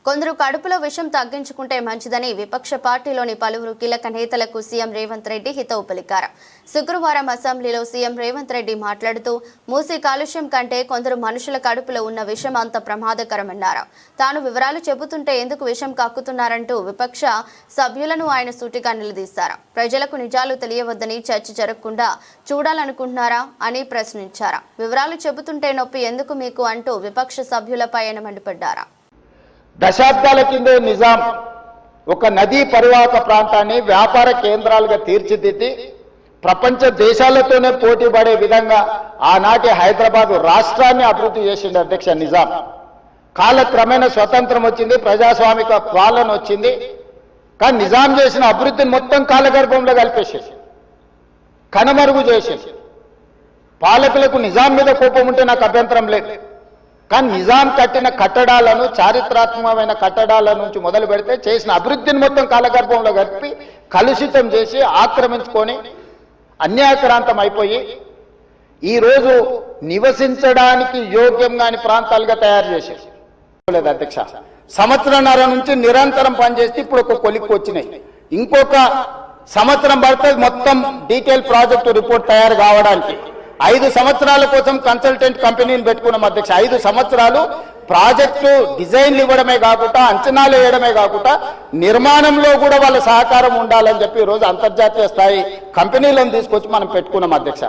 కొందరు కడుపులో విషం తగ్గించుకుంటే మంచిదని విపక్ష పార్టీలోని పలువురు కీలక నేతలకు సీఎం రేవంత్ రెడ్డి హితవు పలికారు. శుక్రవారం అసెంబ్లీలో సీఎం రేవంత్ రెడ్డి మాట్లాడుతూ మూసీ కాలుష్యం కంటే కొందరు మనుషుల కడుపులో ఉన్న విషం అంత ప్రమాదకరమన్నారు. తాను వివరాలు చెబుతుంటే ఎందుకు విషం కక్కుతున్నారంటూ విపక్ష సభ్యులను ఆయన సూటిగా నిలదీశారు. ప్రజలకు నిజాలు తెలియవద్దని చర్చ జరగకుండా చూడాలనుకుంటున్నారా అని ప్రశ్నించారు. వివరాలు చెబుతుంటే నొప్పి ఎందుకు మీకు అంటూ విపక్ష సభ్యులపై ఆయన మండిపడ్డారు. దశాబ్దాల కిందే నిజాం ఒక నదీ పరివాహక ప్రాంతాన్ని వ్యాపార కేంద్రాలుగా తీర్చిదిద్ది ప్రపంచ దేశాలతోనే పోటీ పడే విధంగా ఆనాటి హైదరాబాద్ రాష్ట్రాన్ని అభివృద్ధి చేసింది అధ్యక్ష నిజాం. కాలక్రమేణా స్వతంత్రం వచ్చింది, ప్రజాస్వామిక పాలన వచ్చింది. కానీ నిజాం చేసిన అభివృద్ధిని మొత్తం కాలగర్భంలో కలిపేసేసి కనుమరుగు చేసేసి పాలకులకు నిజాం మీద కోపం ఉంటే నాకు అభ్యంతరం లేదు. కానీ నిజాం కట్టిన కట్టడాలను, చారిత్రాత్మకమైన కట్టడాల నుంచి మొదలు పెడితే చేసిన అభివృద్ధిని మొత్తం కాలగర్భంలో కలిపి కలుషితం చేసి ఆక్రమించుకొని అన్యాయక్రాంతం అయిపోయి ఈరోజు నివసించడానికి యోగ్యం కాని ప్రాంతాలుగా తయారు చేసేసి లేదు అధ్యక్ష. సంవత్సరంన్నర నుంచి నిరంతరం పనిచేస్తే ఇప్పుడు ఒక కొలిక్కి వచ్చినాయి. ఇంకొక సంవత్సరం పడుతుంది మొత్తం డీటెయిల్ ప్రాజెక్టు రిపోర్ట్ తయారు కావడానికి. 5 సంవత్సరాల కోసం కన్సల్టెంట్ కంపెనీని పెట్టుకున్నాం అధ్యక్ష. 5 సంవత్సరాలు ప్రాజెక్టు డిజైన్లు ఇవ్వడమే కాకుండా, అంచనాలు వేయడమే కాకుండా నిర్మాణంలో కూడా వాళ్ళ సహకారం ఉండాలని చెప్పి ఈరోజు అంతర్జాతీయ స్థాయి కంపెనీలను తీసుకొచ్చి మనం పెట్టుకున్నాం అధ్యక్ష.